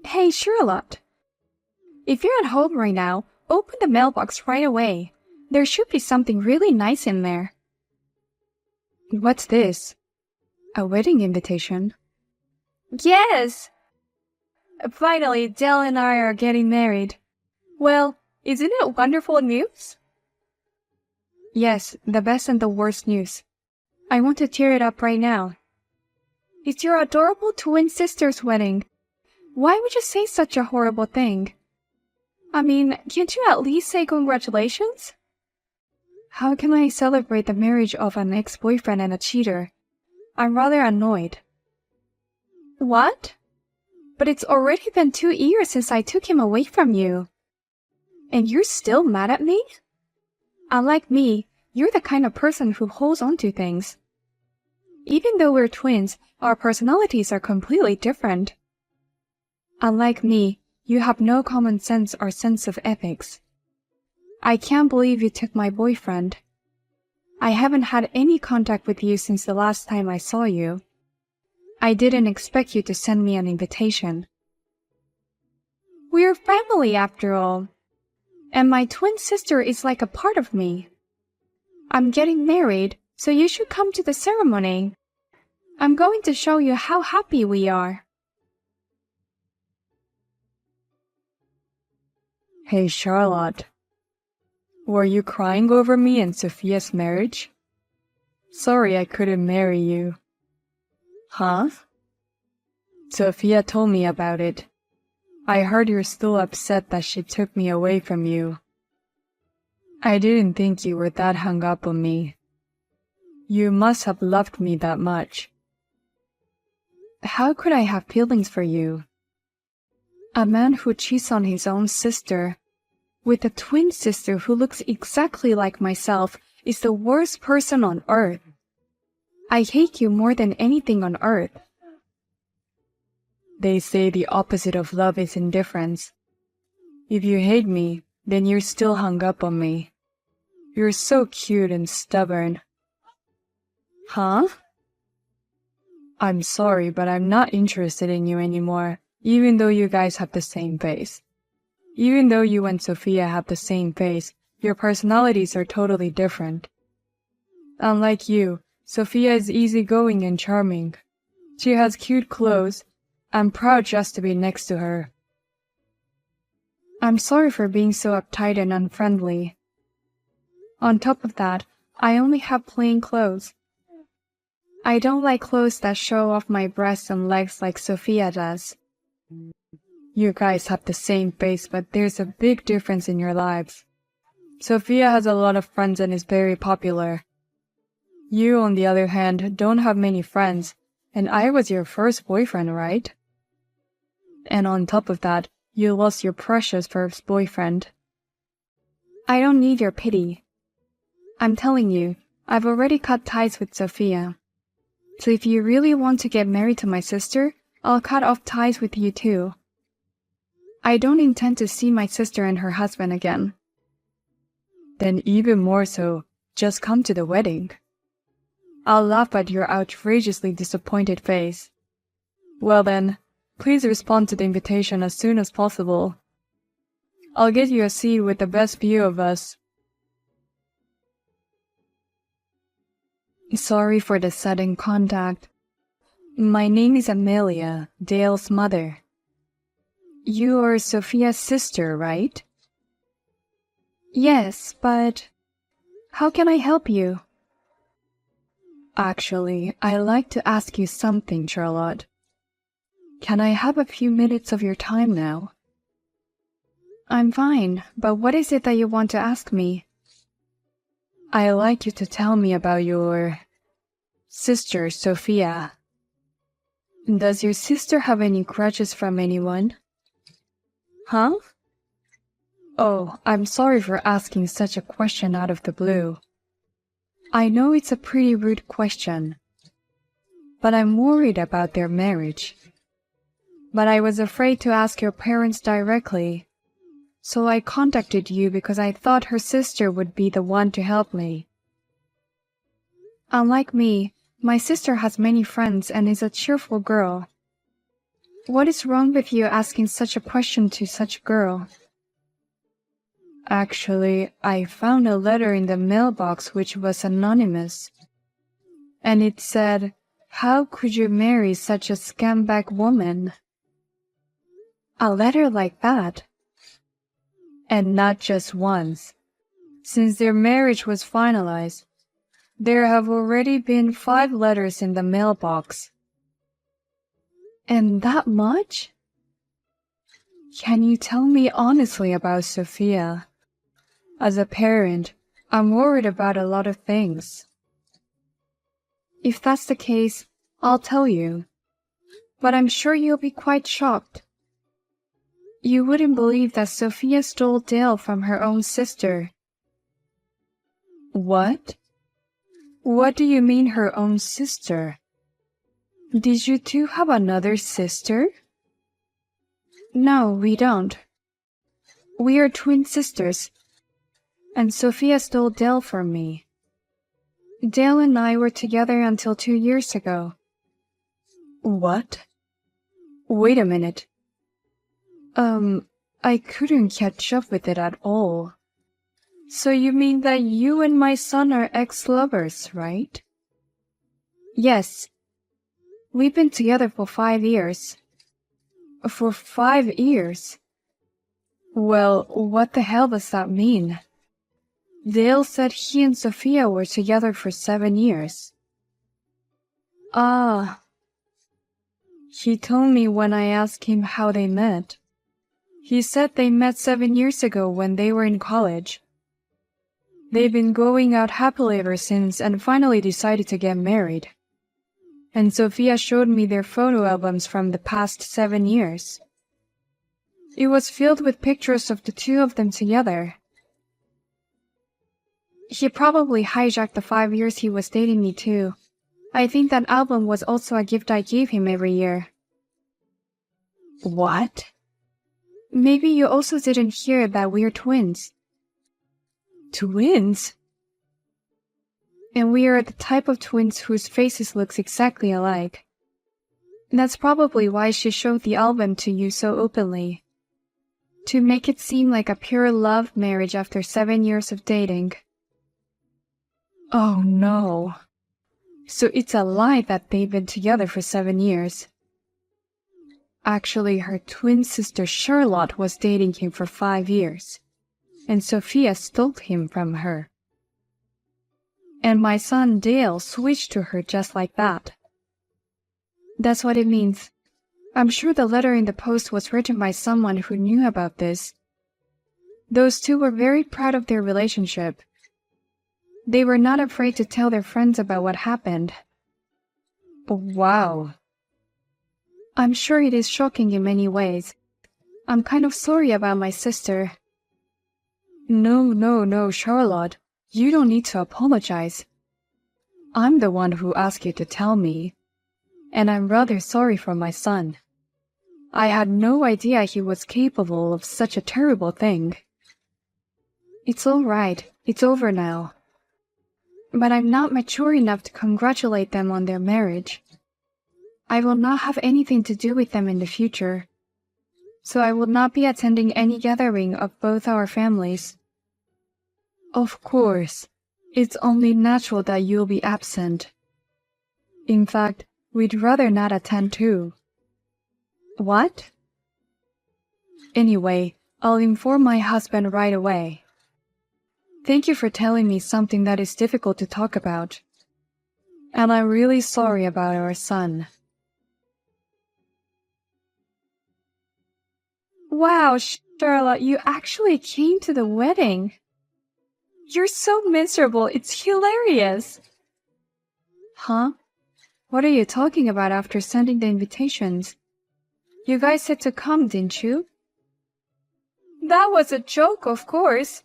Hey, Charlotte. If you're at home right now, open the mailbox right away. There should be something really nice in there. What's this? A wedding invitation? Yes! Finally, Dell and I are getting married. Well, isn't it wonderful news? Yes, the best and the worst news. I want to tear it up right now. It's your adorable twin sister's wedding. Why would you say such a horrible thing? I mean, can't you at least say congratulations? How can I celebrate the marriage of an ex-boyfriend and a cheater? I'm rather annoyed. What? But it's already been 2 years since I took him away from you. And you're still mad at me? Unlike me, you're the kind of person who holds on to things. Even though we're twins, our personalities are completely different. Unlike me, you have no common sense or sense of ethics. I can't believe you took my boyfriend. I haven't had any contact with you since the last time I saw you. I didn't expect you to send me an invitation. We're family after all. And my twin sister is like a part of me. I'm getting married, so you should come to the ceremony. I'm going to show you how happy we are. Hey, Charlotte. Were you crying over me and Sophia's marriage? Sorry I couldn't marry you. Huh? Sophia told me about it. I heard you're still upset that she took me away from you. I didn't think you were that hung up on me. You must have loved me that much. How could I have feelings for you? A man who cheats on his own sister, with a twin sister who looks exactly like myself, is the worst person on earth. I hate you more than anything on earth. They say the opposite of love is indifference. If you hate me, then you're still hung up on me. You're so cute and stubborn. Huh? I'm sorry, but I'm not interested in you anymore, even though you guys have the same face. Even though you and Sophia have the same face, your personalities are totally different. Unlike you, Sophia is easygoing and charming. She has cute clothes. I'm proud just to be next to her. I'm sorry for being so uptight and unfriendly. On top of that, I only have plain clothes. I don't like clothes that show off my breasts and legs like Sophia does. You guys have the same face, but there's a big difference in your lives. Sophia has a lot of friends and is very popular. You, on the other hand, don't have many friends, and I was your first boyfriend, right? And on top of that, you lost your precious first boyfriend. I don't need your pity. I'm telling you, I've already cut ties with Sophia. So if you really want to get married to my sister, I'll cut off ties with you too. I don't intend to see my sister and her husband again. Then even more so, just come to the wedding. I'll laugh at your outrageously disappointed face. Well then, please respond to the invitation as soon as possible. I'll get you a seat with the best view of us. Sorry for the sudden contact. My name is Amelia, Dale's mother. You are Sophia's sister, right? Yes, but how can I help you? Actually, I'd like to ask you something, Charlotte. Can I have a few minutes of your time now? I'm fine, but what is it that you want to ask me? I'd like you to tell me about your sister, Sophia. Does your sister have any grudges from anyone? Huh? Oh, I'm sorry for asking such a question out of the blue. I know it's a pretty rude question, but I'm worried about their marriage. But I was afraid to ask your parents directly, so I contacted you because I thought her sister would be the one to help me. Unlike me, my sister has many friends and is a cheerful girl. What is wrong with you asking such a question to such a girl? Actually, I found a letter in the mailbox which was anonymous. And it said, "How could you marry such a scumbag woman?" A letter like that? And not just once. Since their marriage was finalized, there have already been 5 letters in the mailbox. And that much? Can you tell me honestly about Sophia? As a parent, I'm worried about a lot of things. If that's the case, I'll tell you. But I'm sure you'll be quite shocked. You wouldn't believe that Sophia stole Dale from her own sister. What? What do you mean her own sister? Did you two have another sister? No, we don't. We are twin sisters. And Sophia stole Dale from me. Dale and I were together until 2 years ago. What? Wait a minute. I couldn't catch up with it at all. So you mean that you and my son are ex-lovers, right? Yes. We've been together for 5 years. For 5 years? Well, what the hell does that mean? Dale said he and Sophia were together for 7 years. Ah. He told me when I asked him how they met. He said they met 7 years ago when they were in college. They've been going out happily ever since and finally decided to get married. And Sophia showed me their photo albums from the past 7 years. It was filled with pictures of the two of them together. He probably hijacked the 5 years he was dating me too. I think that album was also a gift I gave him every year. What? Maybe you also didn't hear that we're twins. Twins? And we are the type of twins whose faces look exactly alike. That's probably why she showed the album to you so openly. To make it seem like a pure love marriage after 7 years of dating. Oh no. So it's a lie that they've been together for 7 years. Actually, her twin sister Charlotte was dating him for 5 years. And Sophia stole him from her. And my son Dale switched to her just like that. That's what it means. I'm sure the letter in the post was written by someone who knew about this. Those two were very proud of their relationship. They were not afraid to tell their friends about what happened. Wow. I'm sure it is shocking in many ways. I'm kind of sorry about my sister. No, Charlotte. You don't need to apologize. I'm the one who asked you to tell me. And I'm rather sorry for my son. I had no idea he was capable of such a terrible thing. It's all right. It's over now. But I'm not mature enough to congratulate them on their marriage. I will not have anything to do with them in the future. So I will not be attending any gathering of both our families. Of course, it's only natural that you'll be absent. In fact, we'd rather not attend too. What? Anyway, I'll inform my husband right away. Thank you for telling me something that is difficult to talk about. And I'm really sorry about our son. Wow, Charlotte, you actually came to the wedding. You're so miserable, it's hilarious. Huh? What are you talking about after sending the invitations? You guys said to come, didn't you? That was a joke, of course.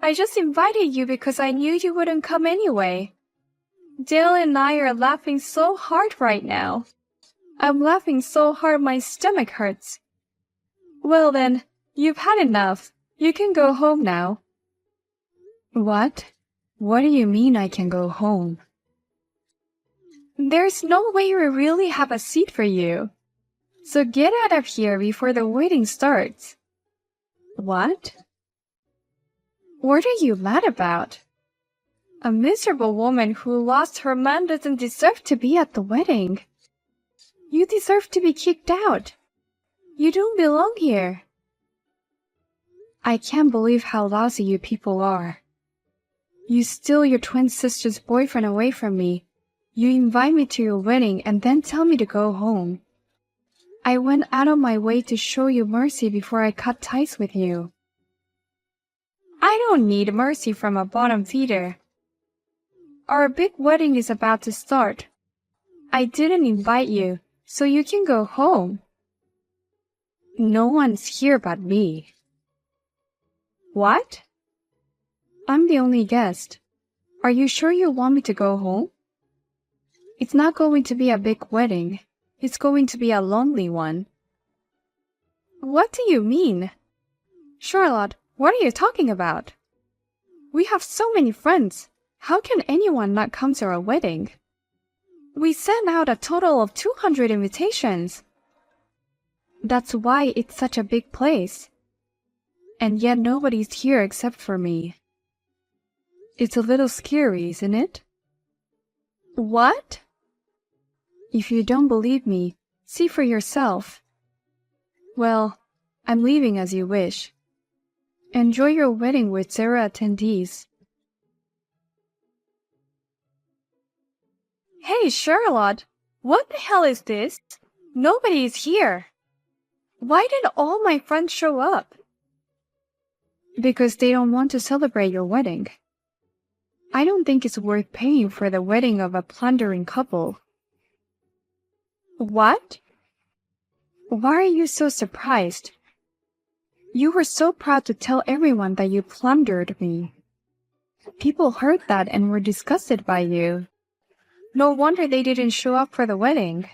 I just invited you because I knew you wouldn't come anyway. Dale and I are laughing so hard right now. I'm laughing so hard my stomach hurts. Well then, you've had enough. You can go home now. What? What do you mean I can go home? There's no way we really have a seat for you. So get out of here before the wedding starts. What? What are you mad about? A miserable woman who lost her man doesn't deserve to be at the wedding. You deserve to be kicked out. You don't belong here. I can't believe how lousy you people are. You steal your twin sister's boyfriend away from me. You invite me to your wedding and then tell me to go home. I went out of my way to show you mercy before I cut ties with you. I don't need mercy from a bottom feeder. Our big wedding is about to start. I didn't invite you, so you can go home. No one's here but me. What? I'm the only guest. Are you sure you want me to go home? It's not going to be a big wedding. It's going to be a lonely one. What do you mean? Charlotte, what are you talking about? We have so many friends. How can anyone not come to our wedding? We sent out a total of 200 invitations. That's why it's such a big place. And yet nobody's here except for me. It's a little scary, isn't it? What? If you don't believe me, see for yourself. Well, I'm leaving as you wish. Enjoy your wedding with zero attendees. Hey, Charlotte, what the hell is this? Nobody is here. Why did all my friends show up? Because they don't want to celebrate your wedding. I don't think it's worth paying for the wedding of a plundering couple. What? Why are you so surprised? You were so proud to tell everyone that you plundered me. People heard that and were disgusted by you. No wonder they didn't show up for the wedding.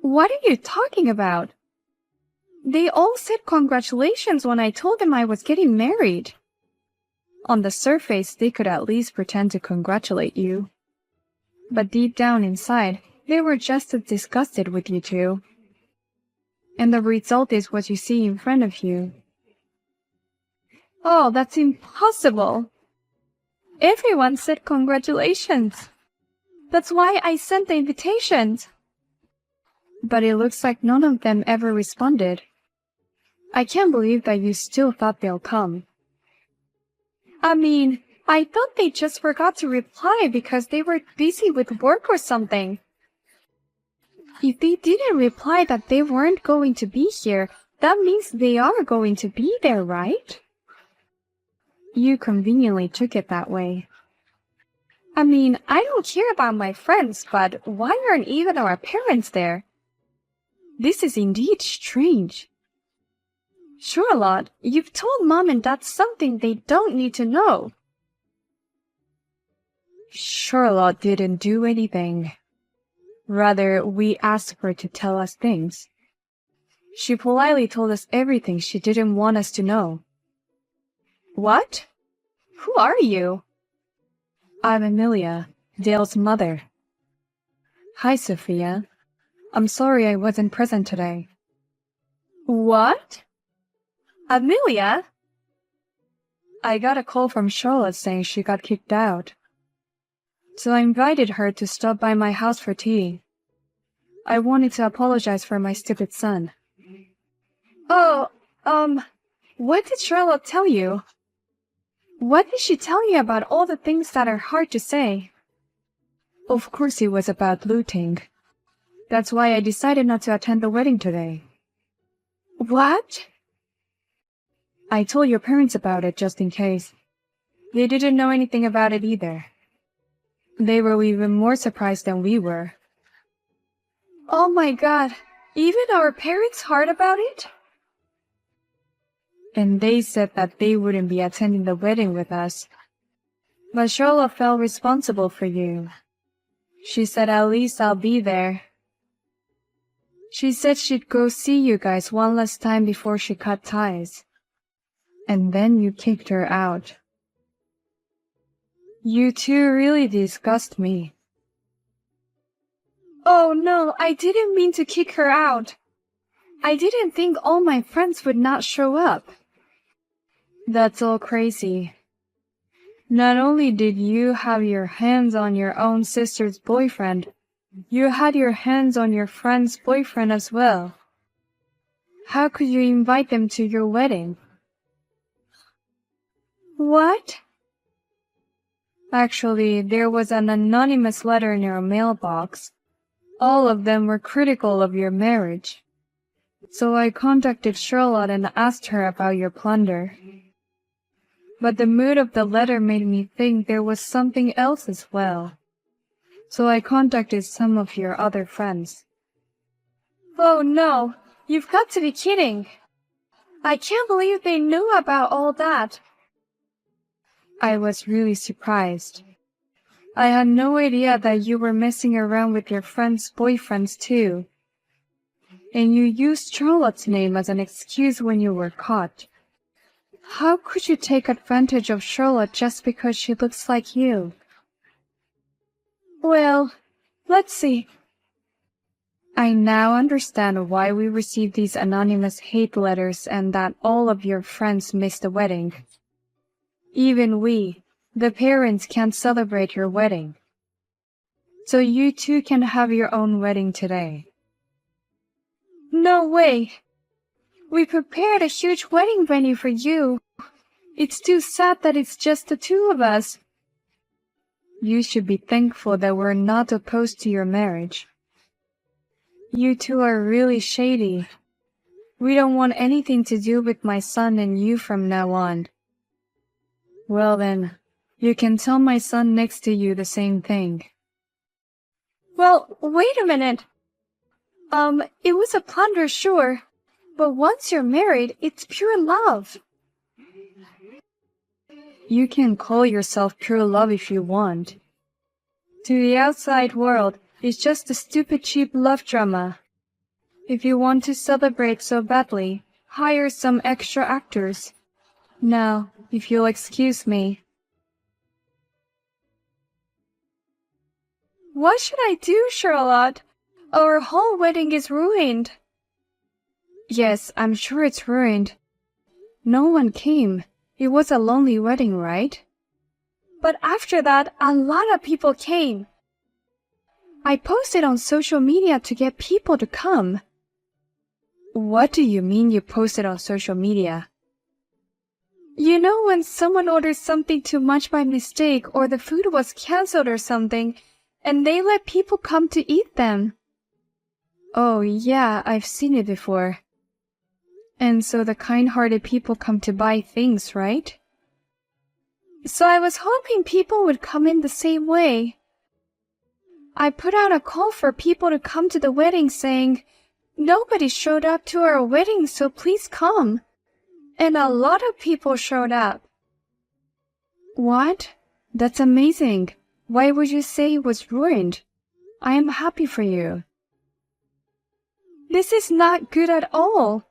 What are you talking about? They all said congratulations when I told them I was getting married. On the surface, they could at least pretend to congratulate you. But deep down inside, they were just as disgusted with you two. And the result is what you see in front of you. Oh, that's impossible. Everyone said congratulations. That's why I sent the invitations. But it looks like none of them ever responded. I can't believe that you still thought they'll come. I mean, I thought they just forgot to reply because they were busy with work or something. If they didn't reply that they weren't going to be here, that means they are going to be there, right? You conveniently took it that way. I mean, I don't care about my friends, but why aren't even our parents there? This is indeed strange. Charlotte, you've told Mom and Dad something they don't need to know. Charlotte didn't do anything. Rather, we asked her to tell us things. She politely told us everything she didn't want us to know. What? Who are you? I'm Amelia, Dale's mother. Hi, Sophia. I'm sorry I wasn't present today. What? Amelia? I got a call from Charlotte saying she got kicked out. So I invited her to stop by my house for tea. I wanted to apologize for my stupid son. Oh, what did Charlotte tell you? What did she tell you about all the things that are hard to say? Of course it was about looting. That's why I decided not to attend the wedding today. What? I told your parents about it just in case. They didn't know anything about it either. They were even more surprised than we were. Oh my God, even our parents heard about it? And they said that they wouldn't be attending the wedding with us. But Charlotte felt responsible for you. She said at least I'll be there. She said she'd go see you guys one last time before she cut ties. And then you kicked her out. You two really disgust me. Oh no, I didn't mean to kick her out. I didn't think all my friends would not show up. That's all crazy. Not only did you have your hands on your own sister's boyfriend, you had your hands on your friend's boyfriend as well. How could you invite them to your wedding? What? Actually, there was an anonymous letter in your mailbox. All of them were critical of your marriage. So I contacted Charlotte and asked her about your plunder. But the mood of the letter made me think there was something else as well. So I contacted some of your other friends. Oh no, you've got to be kidding. I can't believe they knew about all that. I was really surprised. I had no idea that you were messing around with your friends' boyfriends too. And you used Charlotte's name as an excuse when you were caught. How could you take advantage of Charlotte just because she looks like you? Well, let's see. I now understand why we received these anonymous hate letters and that all of your friends missed the wedding. Even we, the parents, can't celebrate your wedding. So you too can have your own wedding today. No way. We prepared a huge wedding venue for you. It's too sad that it's just the two of us. You should be thankful that we're not opposed to your marriage. You two are really shady. We don't want anything to do with my son and you from now on. Well then, you can tell my son next to you the same thing. Well, wait a minute. It was a plunder, sure. But once you're married, it's pure love. You can call yourself pure love if you want. To the outside world, it's just a stupid cheap love drama. If you want to celebrate so badly, hire some extra actors. Now, if you'll excuse me. What should I do, Charlotte? Our whole wedding is ruined. Yes, I'm sure it's ruined. No one came. It was a lonely wedding, right? But after that, a lot of people came. I posted on social media to get people to come. What do you mean you posted on social media? You know when someone orders something too much by mistake or the food was canceled or something, and they let people come to eat them? Oh yeah, I've seen it before. And so the kind-hearted people come to buy things, right? So I was hoping people would come in the same way. I put out a call for people to come to the wedding saying, "Nobody showed up to our wedding, so please come." And a lot of people showed up. What? That's amazing. Why would you say it was ruined? I am happy for you. This is not good at all.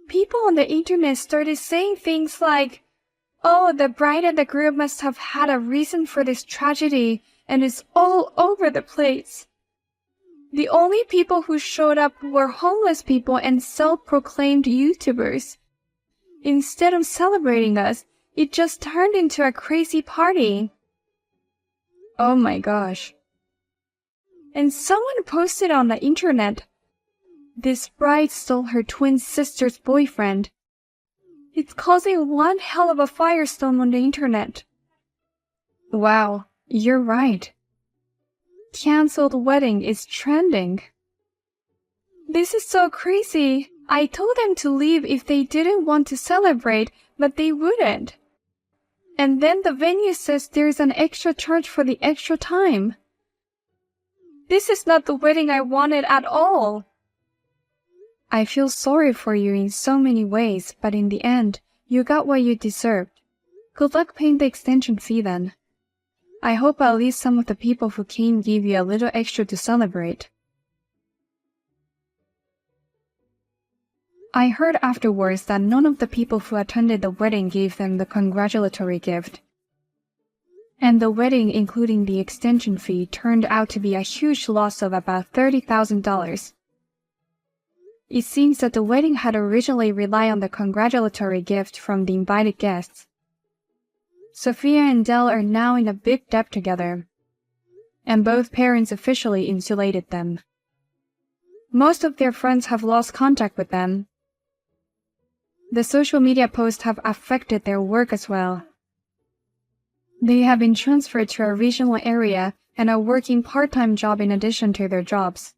People on the internet started saying things like, "Oh, the bride and the groom must have had a reason for this tragedy, and it's all over the place." The only people who showed up were homeless people and self-proclaimed YouTubers. Instead of celebrating us, it just turned into a crazy party. Oh my gosh. And someone posted on the internet, "This bride stole her twin sister's boyfriend." It's causing one hell of a firestorm on the internet. Wow, you're right. Cancelled wedding is trending. This is so crazy. I told them to leave if they didn't want to celebrate, but they wouldn't. And then the venue says there's an extra charge for the extra time. This is not the wedding I wanted at all. I feel sorry for you in so many ways, but in the end, you got what you deserved. Good luck paying the extension fee then. I hope at least some of the people who came gave you a little extra to celebrate. I heard afterwards that none of the people who attended the wedding gave them the congratulatory gift. And the wedding, including the extension fee, turned out to be a huge loss of about $30,000. It seems that the wedding had originally relied on the congratulatory gift from the invited guests. Sophia and Dell are now in a big debt together, and both parents officially insulated them. Most of their friends have lost contact with them. The social media posts have affected their work as well. They have been transferred to a regional area and are working part-time job in addition to their jobs.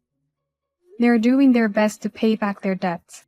They are doing their best to pay back their debts.